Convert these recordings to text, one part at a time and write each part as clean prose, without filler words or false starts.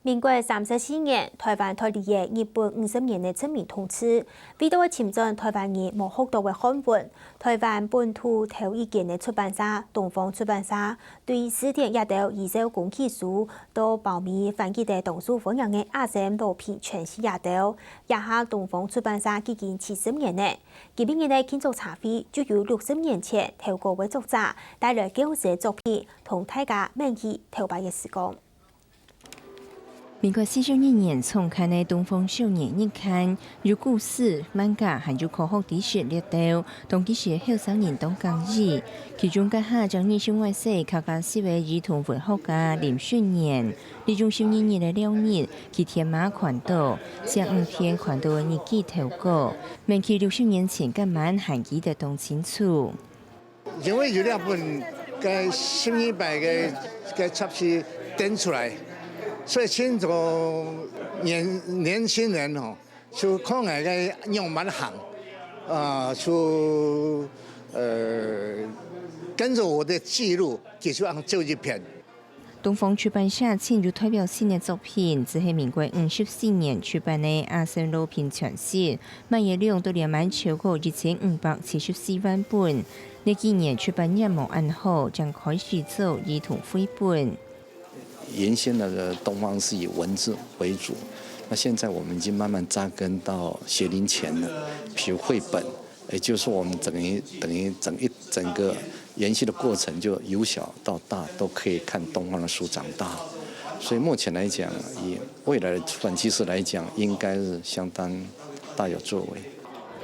民国34年，台湾脱离嘅日本50年嘅殖民统治，为咗侵占台湾人无好多嘅汉文，台湾本土头一间嘅出版社东方出版社，对史典也到二手公启书，到报名翻译嘅童书分样嘅阿森罗皮全系也到，也下东方出版社已经70年呢。今年嘅庆祝茶会就有60年前透过位作者带来9首作品，同大家勉起头白嘅时光。民国42年创刊的《东方少年日刊》，有故事、漫画，还有科学知识列到，同其时后生人当讲义。其中家下将日新外世客家4位儿童文学家林训年，利用12年的2日，去天马环岛，向5天环岛的日记投稿，明起60年前干满韩语的动清楚。因为有2本该新100个该杂志登出来。所以现在年轻人哦，就可能个用蛮行，就跟着我的记录，继续按做一篇。东方出版社签入代表性的作品，只是民国54年出版的《阿森罗平全集》，卖页量都连满超过1574万本。那几年出版业务安好，将开始做儿童绘本。原先的东方是以文字为主，那现在我们已经慢慢扎根到学龄前了，比如绘本，也就是说我们等于整个研习的过程，就由小到大都可以看东方的书长大。所以目前来讲，以未来的出版趋势来讲，应该是相当大有作为。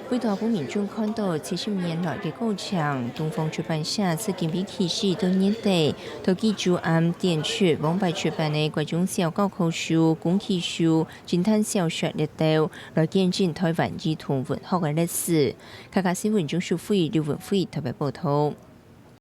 为大部民众看到70年来的过程，东方出版社自今年起始到年底，都记住按电出往百出版的各种小教科书、公启书、侦探小说列到，来见证台湾儿童文学的历史。客家新闻总署会刘文辉特别报道。